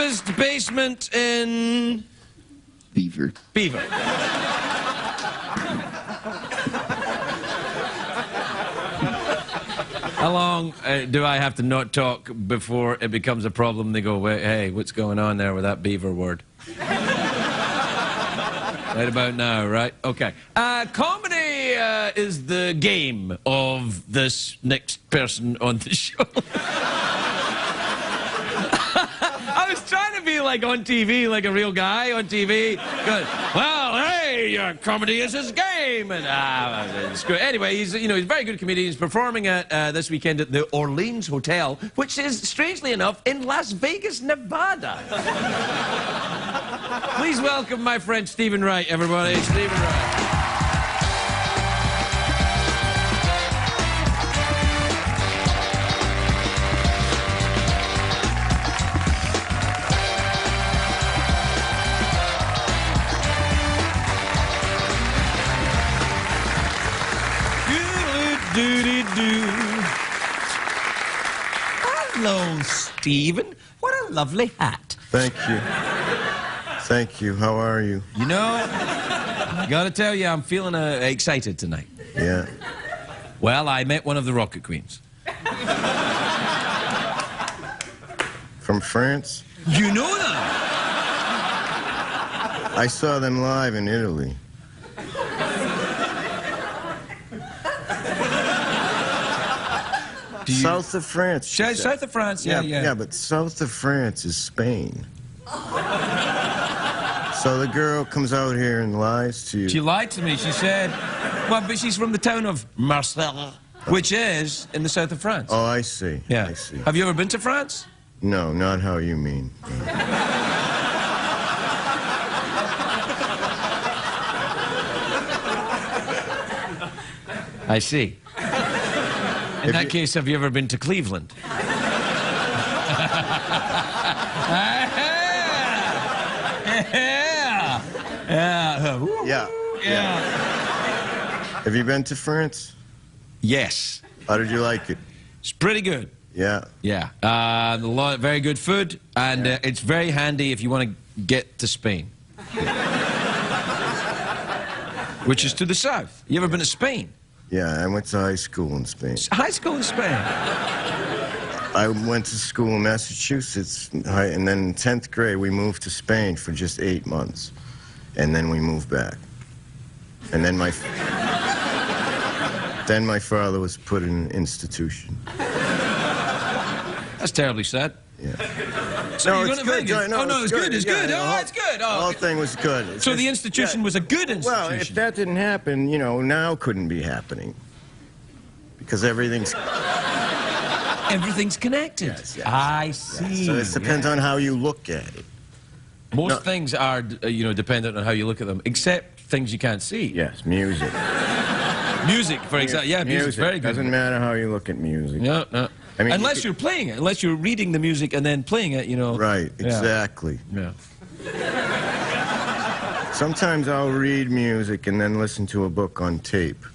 deepest basement in... Beaver. Beaver. How long do I have to not talk before it becomes a problem? They go, wait, hey, what's going on there with that beaver word? Right about now, right? Okay. Comedy is the game of this next person on the show. I was trying to be like on TV, like a real guy on TV. Good. Well, hey, comedy is his game. And it's good. Anyway, he's a very good comedian. He's performing at this weekend at the Orleans Hotel, which is, strangely enough, in Las Vegas, Nevada. Please welcome my friend Stephen Wright, everybody. Stephen Wright. Hello, Stephen. What a lovely hat. Thank you. Thank you. How are you? You know, gotta tell you, I'm feeling excited tonight. Yeah. Well, I met one of the Rocket Queens. From France? You know them? I saw them live in Italy. South of France. South of France, yeah. Yeah, but south of France is Spain. So the girl comes out here and lies to you. She lied to me. She said, well, but she's from the town of Marseille, which is in the south of France. Oh, I see. Yeah. I see. Have you ever been to France? No, not how you mean. I see. In that case, have you ever been to Cleveland? Yeah. Have you been to France? Yes. How did you like it? It's pretty good. Yeah. Yeah. Very good food, and it's very handy if you want to get to Spain. Which is to the south. You ever been to Spain? Yeah, I went to high school in Spain. High school in Spain? I went to school in Massachusetts, and then in 10th grade, we moved to Spain for just 8 months. And then we moved back. And then my father was put in an institution. That's terribly sad. Yeah. So no, you're it's going to good. Vegas? No, Oh, no, it's good. It's good. Yeah, Oh, it's good. The whole thing was good. So the institution was a good institution. Well, if that didn't happen, now couldn't be happening. Because everything's connected. Yes. I see. Yes. So it depends on how you look at it. Most things are, dependent on how you look at them, except things you can't see. Yes, music. Music, for example. Yeah, music's very good. Doesn't matter how you look at music. No. I mean, unless you're playing it, unless you're reading the music and then playing it, Right, exactly. Yeah. Sometimes I'll read music and then listen to a book on tape.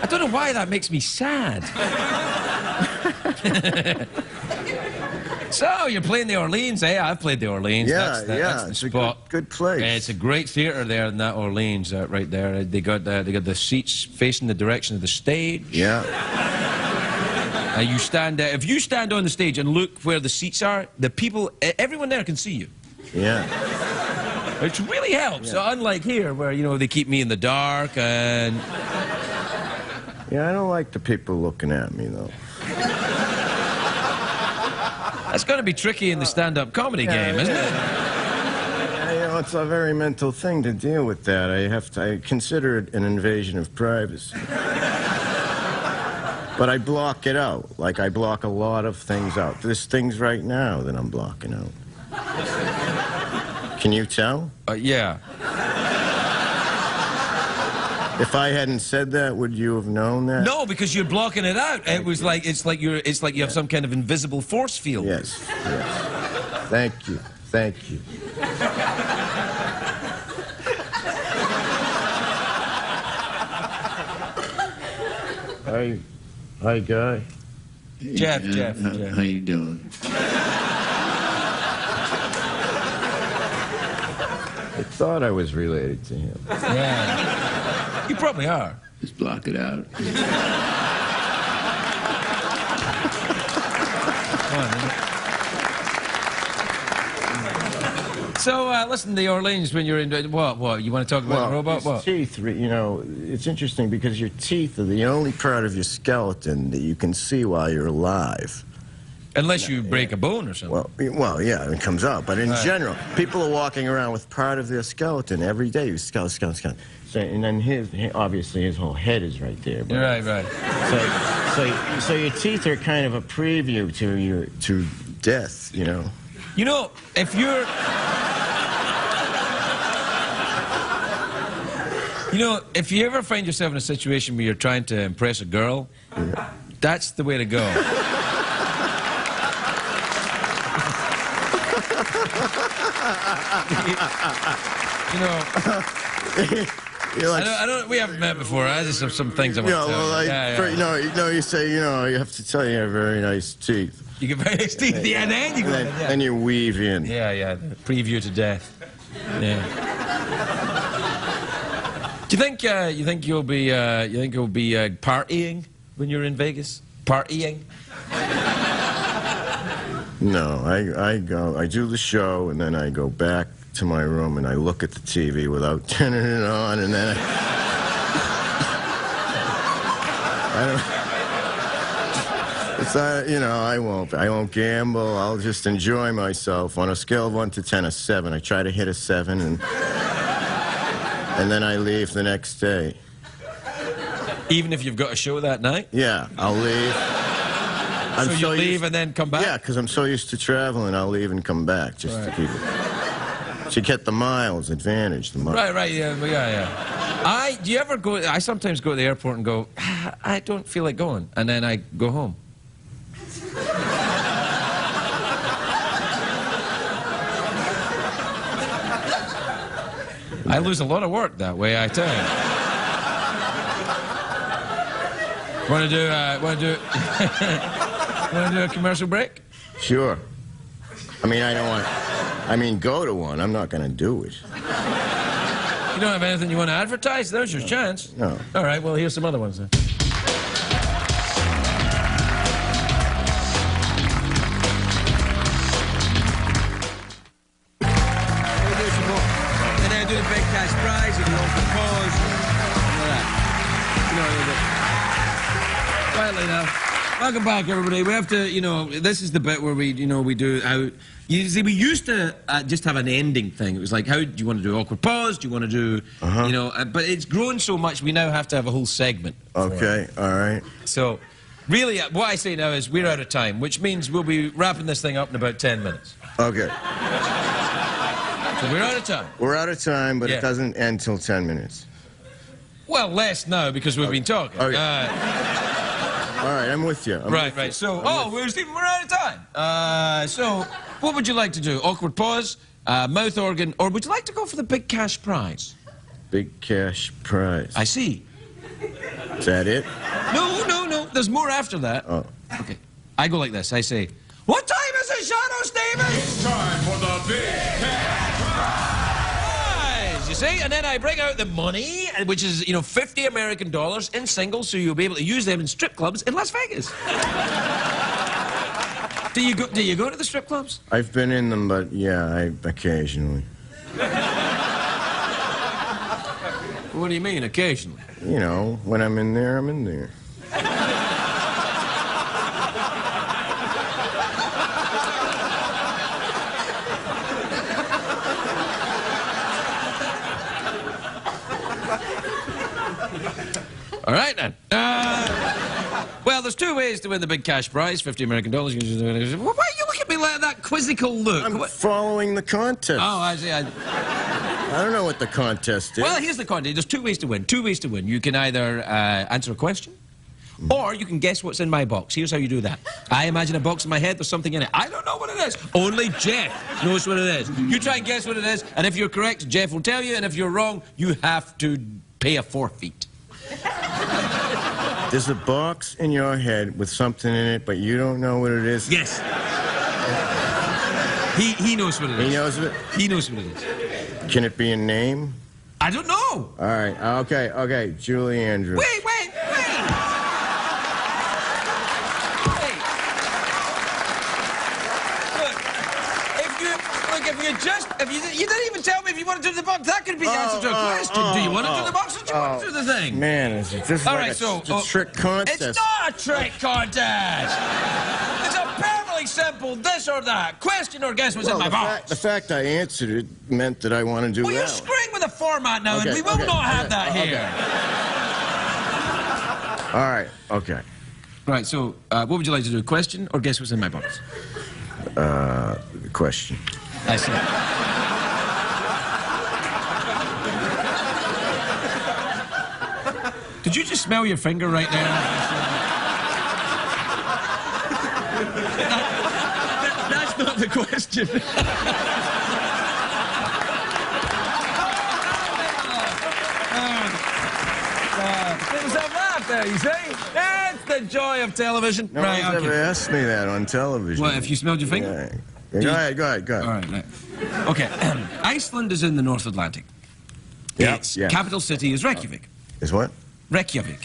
I don't know why that makes me sad. So, you're playing the Orleans, eh? I've played the Orleans. Yeah, that's the it's spot. a good place. It's a great theater there in that Orleans, right there. They got the seats facing the direction of the stage. Yeah. You stand there. If you stand on the stage and look where the seats are, the people, everyone there can see you. Yeah. Which really helps. Yeah. So unlike here, where they keep me in the dark and. Yeah, I don't like the people looking at me though. That's going to be tricky in the stand-up comedy game, isn't it? Yeah, it's a very mental thing to deal with that. I consider it an invasion of privacy. But I block it out. Like I block a lot of things out. There's things right now that I'm blocking out. Can you tell? Yeah. If I hadn't said that, would you have known that? No, because you're blocking it out. It's like you have some kind of invisible force field. Yes. Thank you. Hi, Guy. Jeff. How you doing? I thought I was related to him. Yeah. You probably are. Just block it out. So, listen, the Orleans, when you're in... What? You want to talk about the robot? What? Teeth, you know, it's interesting because your teeth are the only part of your skeleton that you can see while you're alive. Unless you break a bone or something. Well, yeah, it comes out. But in general, people are walking around with part of their skeleton every day. Skeleton. So, and then obviously his whole head is right there. But, Right. So your teeth are kind of a preview to death, you know. You know, if you're... You know, if you ever find yourself in a situation where you're trying to impress a girl, that's the way to go. You know... Like, I don't. We haven't met before. I just have some things I want to tell you. You say, you have to tell you have very nice teeth. You get very nice teeth, yeah, and then you go. And you weave in. Yeah. Preview to death. Yeah. Do you think you'll be partying when you're in Vegas? Partying? No, I do the show and then I go back to my room and I look at the TV without turning it on, and then I won't gamble. I'll just enjoy myself. On a scale of 1 to 10, a 7. I try to hit a 7, and then I leave the next day. Even if you've got a show that night? Yeah, I'll leave. So you leave and then come back? Yeah, because I'm so used to traveling, I'll leave and come back just to keep it. To get the miles advantage. Right, yeah. Do you ever go... I sometimes go to the airport and go, I don't feel like going, and then I go home. I lose a lot of work that way, I tell you. Want to do a commercial break? Sure. Go to one. I'm not going to do it. You don't have anything you want to advertise? There's your chance. No. All right, well, here's some other ones then. And then do the big cash prize, and you open pause, and all that. Quietly now. Welcome back, everybody. We have to, this is the bit where we do out. You see, we used to just have an ending thing. It was like, how do you want to do awkward pause? Do you want to do, but it's grown so much, we now have to have a whole segment. Okay, all right. So, really, what I say now is we're out of time, which means we'll be wrapping this thing up in about 10 minutes. Okay. So we're out of time. We're out of time, but it doesn't end till 10 minutes. Well, less now because we've been talking. Okay. All right, I'm with you. Right. So, Stephen, we're out of time. So, what would you like to do? Awkward pause, mouth organ, or would you like to go for the big cash prize? Big cash prize. I see. Is that it? No. There's more after that. Oh. Okay. I go like this. I say, what time is it, Shadow Stephen? It's time for the big cash prize. You see? And then I bring out the money, which is, $50 American in singles, so you'll be able to use them in strip clubs in Las Vegas. Do you go to the strip clubs? I've been in them, but occasionally. What do you mean, occasionally? When I'm in there, I'm in there. All right, then. Well, there's two ways to win the big cash prize, $50 American. Why are you looking at me like that quizzical look? I'm following the contest. Oh, I see. I don't know what the contest is. Well, here's the contest. There's two ways to win. You can either answer a question, or you can guess what's in my box. Here's how you do that. I imagine a box in my head, there's something in it. I don't know what it is. Only Jeff knows what it is. You try and guess what it is, and if you're correct, Jeff will tell you, and if you're wrong, you have to pay a forfeit. There's a box in your head with something in it, but you don't know what it is? Yes. He knows what it is. He knows it? He knows what it is. Can it be a name? I don't know. All right, okay. Julie Andrews. Wait. If you didn't even tell me if you wanted to do the box, that could be the answer to a question. Do you want to do the box or do you want to do the thing? Man, this is All like right, so a trick contest. It's not a trick contest. It's a perfectly simple this or that. Question or guess was in my box. The fact I answered it meant that I want to do well, that. you're screwing with the format now, and we will not have that here. All right, okay. Right, so what would you like to do? Question or guess what's in my box? Question. I see. Did you just smell your finger right there? That's not the question. Get yourself laugh there, you see? That's the joy of television. No one's ever asked me that on television. Well, if you smelled your finger? Yeah. Go ahead. All right. Okay. Iceland is in the North Atlantic. Yeah, Its capital city is Reykjavik. Is what? Reykjavik.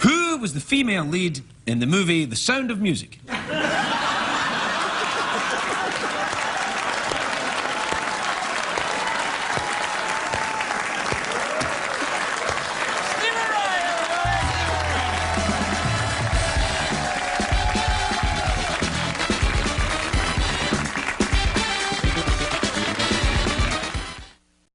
Who was the female lead in the movie The Sound of Music?